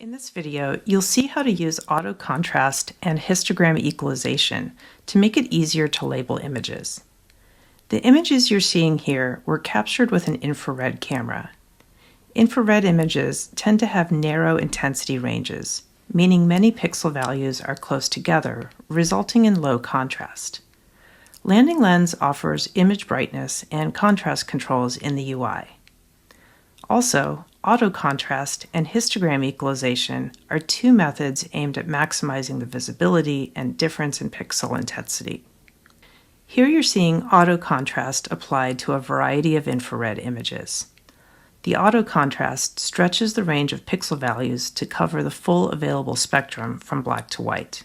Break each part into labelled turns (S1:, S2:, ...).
S1: In this video, you'll see how to use auto contrast and histogram equalization to make it easier to label images. The images you're seeing here were captured with an infrared camera. Infrared images tend to have narrow intensity ranges, meaning many pixel values are close together, resulting in low contrast. LandingLens offers image brightness and contrast controls in the UI. Also, auto contrast and histogram equalization are two methods aimed at maximizing the visibility and difference in pixel intensity. Here you're seeing auto contrast applied to a variety of infrared images. The auto contrast stretches the range of pixel values to cover the full available spectrum from black to white.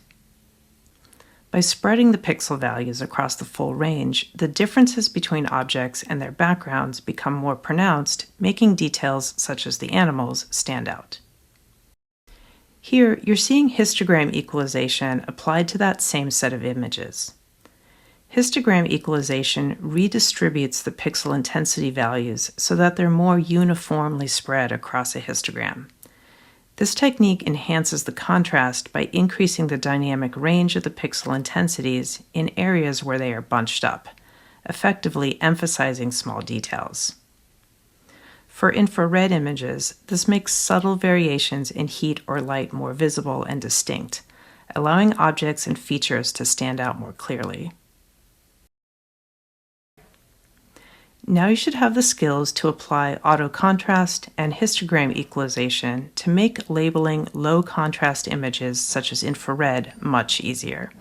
S1: By spreading the pixel values across the full range, the differences between objects and their backgrounds become more pronounced, making details such as the animals stand out. Here, you're seeing histogram equalization applied to that same set of images. Histogram equalization redistributes the pixel intensity values so that they're more uniformly spread across a histogram. This technique enhances the contrast by increasing the dynamic range of the pixel intensities in areas where they are bunched up, effectively emphasizing small details. For infrared images, this makes subtle variations in heat or light more visible and distinct, allowing objects and features to stand out more clearly. Now you should have the skills to apply auto contrast and histogram equalization to make labeling low contrast images such as infrared much easier.